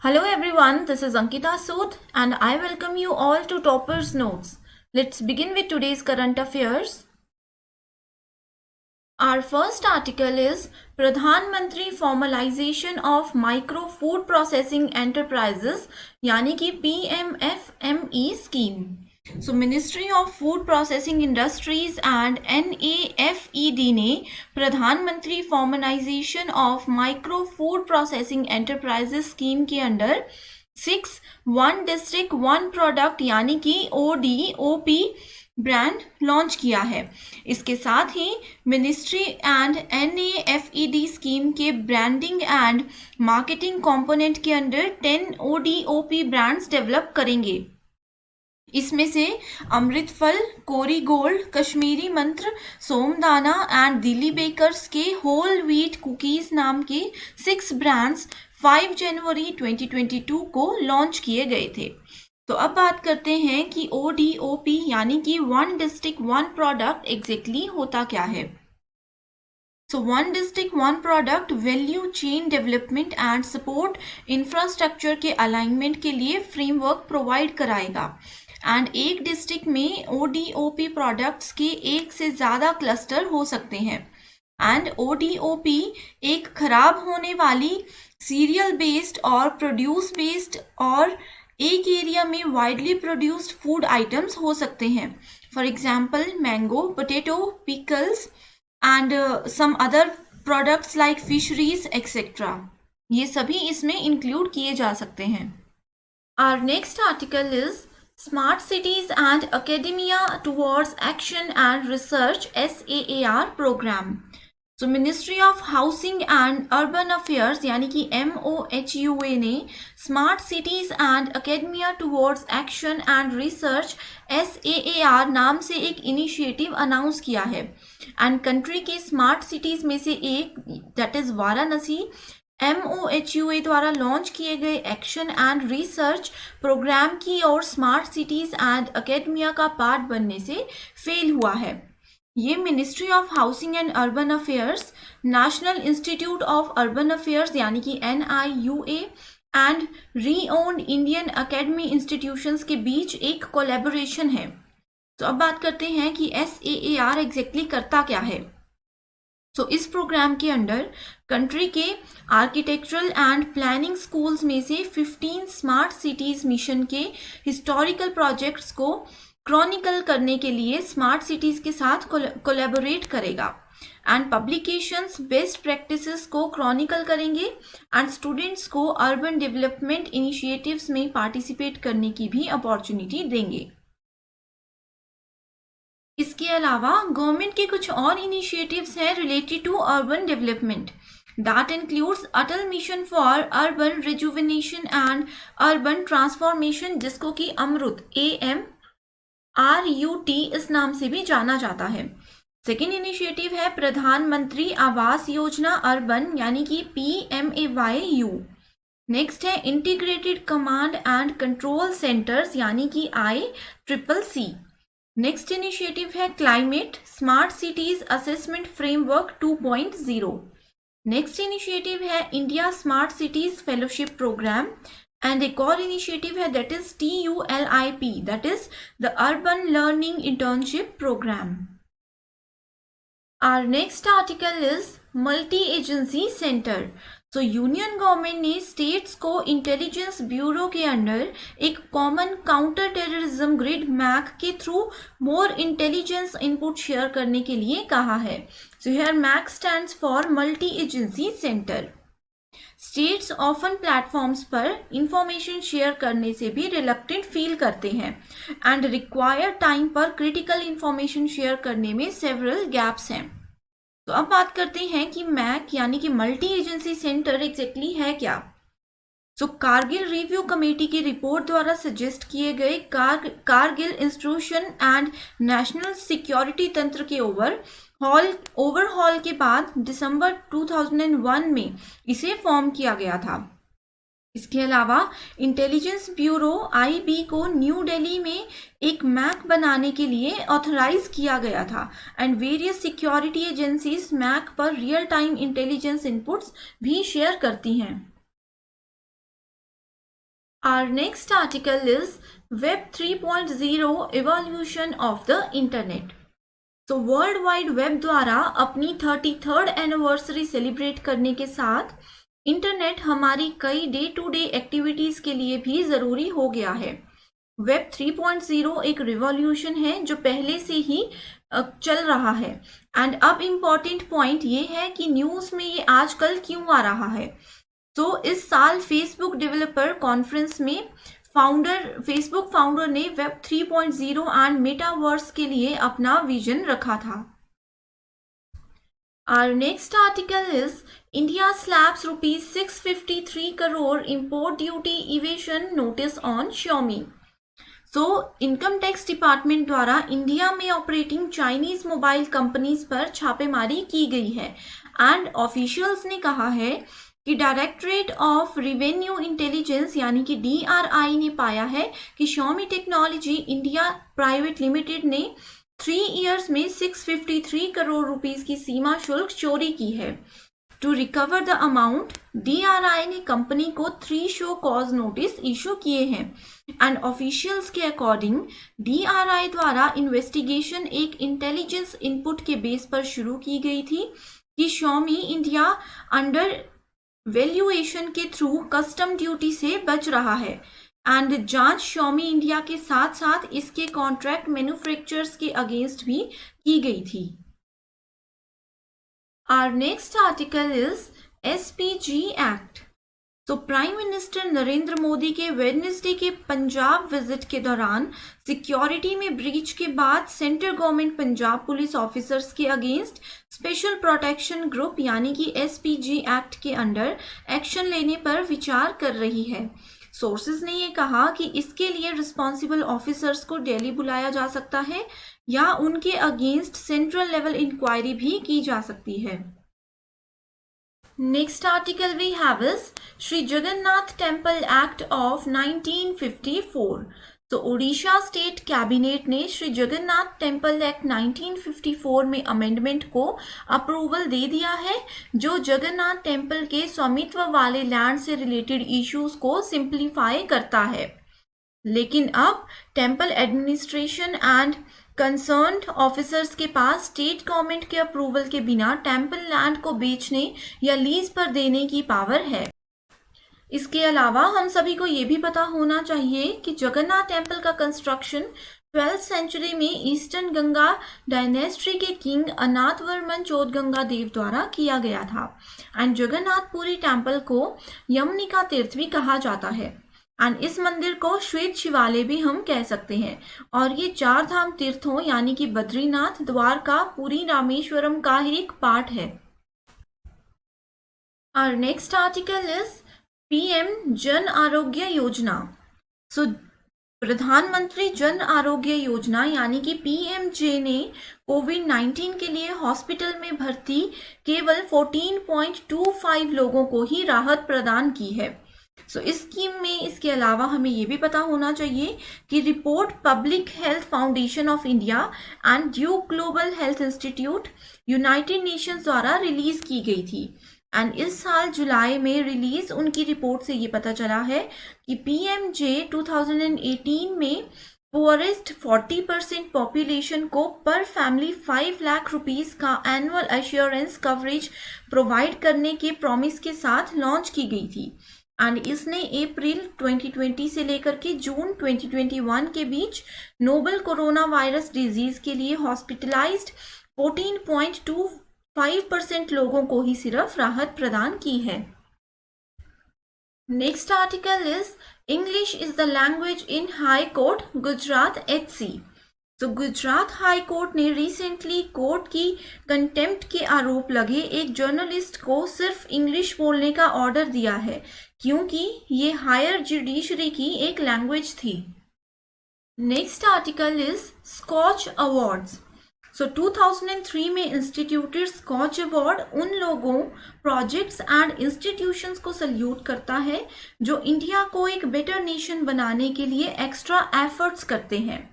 Hello everyone, this is Ankita Sood and I welcome you all to Topper's Notes. Let's begin with today's current affairs. Our first article is Pradhan Mantri Formalization of Micro Food Processing Enterprises यानी कि PMFME scheme. So Ministry of Food Processing Industries and NAFED ने प्रधानमंत्री formalisation of micro food processing enterprises scheme के under 6 one district one product यानी कि ODOP brand launch किया है। इसके साथ ही मिनिस्ट्री एंड NAFED स्कीम के ब्रांडिंग एंड मार्केटिंग कंपोनेंट के अंडर 10 ODOP ब्रांड्स डेवलप करेंगे। इसमें से Amrit Phal, Kori gold, Kashmiri Mantra, Somdana and Delhi bakers के होल व्हीट कुकीज नाम के 6 ब्रांड्स 5 जनवरी 2022 को लॉन्च किए गए थे। तो अब बात करते हैं कि ODOP यानी कि one district one product exactly होता क्या है। So one district one product value chain development and support infrastructure के अलाइनमेंट के लिए फ्रेमवर्क प्रोवाइड कराएगा एंड एक डिस्ट्रिक्ट में ODOP प्रोडक्ट्स के एक से ज़्यादा क्लस्टर हो सकते हैं एंड ODOP एक खराब होने वाली सीरियल बेस्ड और प्रोड्यूस बेस्ड और एक एरिया में वाइडली प्रोड्यूस्ड फूड आइटम्स हो सकते हैं। For example mango, potato, pickles and some other products like fisheries etcetera, ये सभी इसमें इंक्लूड किए जा सकते हैं। Our next article is Smart Cities and Academia Towards Action and Research SAAR program. So Ministry of Housing and Urban Affairs यानी कि MOHUA ने Smart Cities and Academia Towards Action and Research SAAR नाम से एक initiative announce किया है and country के smart cities में से एक दैट इज वाराणसी MOHUA द्वारा लॉन्च किए गए एक्शन एंड रिसर्च प्रोग्राम की और स्मार्ट सिटीज एंड अकेडमिया का पार्ट बनने से फेल हुआ है। ये ministry of housing and urban affairs, national institute of urban affairs यानी कि NIUA and re owned Indian academy institutions के बीच एक कोलैबोरेशन है। तो अब बात करते हैं कि SAAR एग्जैक्टली करता क्या है। सो इस प्रोग्राम के अंडर कंट्री के आर्किटेक्चरल एंड प्लानिंग स्कूल्स में से 15 स्मार्ट सिटीज मिशन के हिस्टोरिकल प्रोजेक्ट्स को क्रॉनिकल करने के लिए स्मार्ट सिटीज के साथ कोलैबोरेट करेगा एंड पब्लिकेशंस बेस्ट प्रैक्टिसेस को क्रॉनिकल करेंगे एंड स्टूडेंट्स को अर्बन डेवलपमेंट इनिशिएटिव्स में पार्टिसिपेट करने की भी अपॉर्चुनिटी देंगे। इसके अलावा गवर्नमेंट के कुछ और इनिशिएटिव्स हैं related to urban development that includes Atal mission for urban rejuvenation and urban transformation, जिसको कि अमृत AMRUT इस नाम से भी जाना जाता है। सेकेंड इनिशिएटिव है प्रधानमंत्री आवास योजना अर्बन यानी कि PMAYU। नेक्स्ट है integrated command and control centres यानी कि ICCC। नेक्स्ट इनिशिएटिव है climate smart cities assessment framework 2.0। Next initiative है India smart cities fellowship programme and एक और इनिशिएटिव है that is TULIP that is the urban learning internship programme. Our next article is multi agency centre. तो union government ने states को intelligence bureau के under एक common counter terrorism grid MAC के through more intelligence input share करने के लिए कहा है। So here MAC stands for multi agency centre. States often platforms पर इंफॉर्मेशन शेयर करने से भी रिलक्टेंट फील करते हैं एंड रिक्वायर्ड टाइम पर क्रिटिकल इंफॉर्मेशन शेयर करने में सेवरल गैप्स हैं। तो अब बात करते हैं कि मैक यानी कि मल्टी एजेंसी सेंटर एग्जैक्टली है क्या। सो कारगिल रिव्यू कमेटी की रिपोर्ट द्वारा सजेस्ट किए गए Kargil institution and national security तंत्र के ओवरहॉल के बाद दिसंबर 2001 में इसे फॉर्म किया गया था। इसके अलावा इंटेलिजेंस ब्यूरो IB को न्यू दिल्ली में एक मैक बनाने के लिए ऑथराइज किया गया था and various security agencies MAC पर रियल टाइम इंटेलिजेंस इनपुट्स भी शेयर करती हैं। Our next article is Web 3.0 Evolution of the Internet. तो वर्ल्ड वाइड वेब द्वारा अपनी 33rd एनिवर्सरी सेलिब्रेट करने के साथ इंटरनेट हमारी कई डे टू डे एक्टिविटीज के लिए भी ज़रूरी हो गया है। वेब 3.0 एक रिवॉल्यूशन है जो पहले से ही चल रहा है। एंड अब इम्पॉर्टेंट पॉइंट ये है कि न्यूज़ में ये आजकल क्यों आ रहा है। तो इस साल फेसबुक डेवलपर कॉन्फ्रेंस में फेसबुक फाउंडर ने वेब 3.0 एंड मेटावर्स के लिए अपना विजन रखा था। Our next article is India slaps rupees 653 crore import duty evasion notice on Xiaomi. So, income tax department द्वारा इंडिया में ऑपरेटिंग चाइनीज मोबाइल कंपनीज पर छापेमारी की गई है। एंड ऑफिशियल्स ने कहा है कि डायरेक्टरेट ऑफ रेवेन्यू इंटेलिजेंस यानी कि DRI ने पाया है कि Xiaomi technology India private limited ने 3 इयर्स में 653 करोड़ रुपीस की सीमा शुल्क चोरी की है। To recover the amount DRI ने कंपनी को 3 शो कॉज नोटिस इशू किए हैं। एंड ऑफिशियल्स के अकॉर्डिंग DRI द्वारा इन्वेस्टिगेशन एक इंटेलिजेंस इनपुट के बेस पर शुरू की गई थी कि Xiaomi इंडिया अंडर वैल्यूएशन के थ्रू कस्टम ड्यूटी से बच रहा है। एंड जांच Xiaomi इंडिया के साथ साथ इसके कॉन्ट्रैक्ट मैन्युफैक्चरर्स के अगेंस्ट भी की गई थी। Our next article is SPG Act. तो प्राइम मिनिस्टर नरेंद्र मोदी के वेडनेसडे के पंजाब विजिट के दौरान सिक्योरिटी में ब्रीच के बाद central government Punjab police officers के अगेंस्ट स्पेशल प्रोटेक्शन ग्रुप यानी कि SPG एक्ट के अंडर एक्शन लेने पर विचार कर रही है। सोर्सेज ने ये कहा कि इसके लिए रिस्पॉन्सिबल ऑफिसर्स को दिल्ली बुलाया जा सकता है या उनके अगेंस्ट सेंट्रल लेवल इंक्वायरी भी की जा सकती है। Next article we have is Sri Jagannath Temple Act of 1954. तो ओडिशा स्टेट कैबिनेट ने श्री जगन्नाथ टेम्पल एक्ट 1954 में अमेंडमेंट को अप्रूवल दे दिया है जो जगन्नाथ टेम्पल के स्वामित्व वाले लैंड से रिलेटेड इश्यूज को सिंप्लीफाई करता है। लेकिन अब temple administration and concerned officers के पास स्टेट गवर्नमेंट के अप्रूवल के बिना टेम्पल लैंड को बेचने या लीज पर देने की पावर है। इसके अलावा हम सभी को ये भी पता होना चाहिए कि जगन्नाथ टेम्पल का कंस्ट्रक्शन 12th सेंचुरी में ईस्टर्न गंगा डायनेस्टी के किंग अनाथवर्मन चौथगंगा देव द्वारा किया गया था। एंड जगन्नाथपुरी टेम्पल को यमुनिका तीर्थ भी कहा जाता है। एंड इस मंदिर को श्वेत शिवालय भी हम कह सकते हैं और ये 4 धाम तीर्थों यानी कि बद्रीनाथ, द्वारका, पुरी, रामेश्वरम का एक पार्ट है। Our next article is PM Jan Arogya Yojana. सो प्रधानमंत्री जन आरोग्य योजना यानी कि PMJ ने कोविड-19 के लिए हॉस्पिटल में भर्ती केवल 14.25 लोगों को ही राहत प्रदान की है। सो इस स्कीम में इसके अलावा हमें ये भी पता होना चाहिए कि report public health foundation of India and Duke global health institute United Nations द्वारा रिलीज की गई थी। एंड इस साल जुलाई में रिलीज उनकी रिपोर्ट से ये पता चला है कि PMJ 2018 में पुअरेस्ट 40% पॉपुलेशन को पर फैमिली 5 लाख रुपीस का एनुअल एश्योरेंस कवरेज प्रोवाइड करने के प्रॉमिस के साथ लॉन्च की गई थी। एंड इसने अप्रैल 2020 से लेकर के जून 2021 के बीच नोबल कोरोना वायरस डिजीज के लिए हॉस्पिटलाइज्ड 14.25% लोगों को ही सिर्फ राहत प्रदान की है। Next article is English is the language in high court Gujarat HC। तो गुजरात हाई कोर्ट ने रिसेंटली कोर्ट की कंटेम्प्ट के आरोप लगे एक जर्नलिस्ट को सिर्फ इंग्लिश बोलने का ऑर्डर दिया है क्योंकि ये हायर जुडिशरी की एक लैंग्वेज थी। Next article is Skoch awards. So 2003 में इंस्टीट्यूटेड स्कॉच अवार्ड उन लोगों, प्रोजेक्ट्स एंड इंस्टीट्यूशंस को सल्यूट करता है जो इंडिया को एक बेटर नेशन बनाने के लिए एक्स्ट्रा एफर्ट्स करते हैं।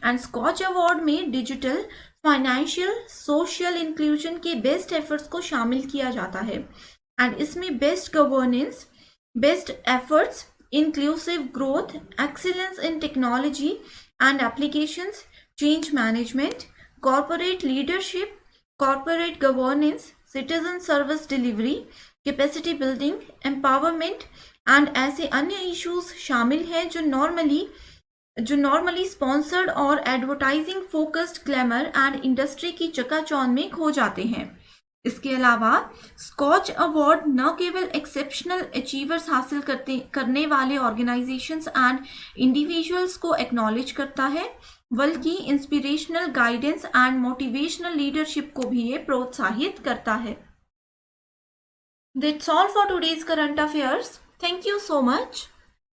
एंड स्कॉच अवार्ड में डिजिटल, फाइनेंशियल, सोशल इंक्लूजन के बेस्ट एफर्ट्स को शामिल किया जाता है। एंड इसमें best governance, best efforts inclusive growth, excellence in technology and applications, change management, corporate leadership, corporate governance, citizen service delivery, capacity building, empowerment and ऐसे अन्य issues शामिल हैं जो नॉर्मली स्पॉन्सर्ड और advertising focused glamour and industry की चकाचौंध में खो जाते हैं। इसके अलावा स्कॉच अवार्ड न केवल एक्सेप्शनल अचीवर्स हासिल करने वाले ऑर्गेनाइजेशंस एंड इंडिविजुअल्स को एक्नॉलेज करता है, बल्कि inspirational guidance and motivational leadership को भी ये प्रोत्साहित करता है। That's all for today's current affairs. Thank you so much.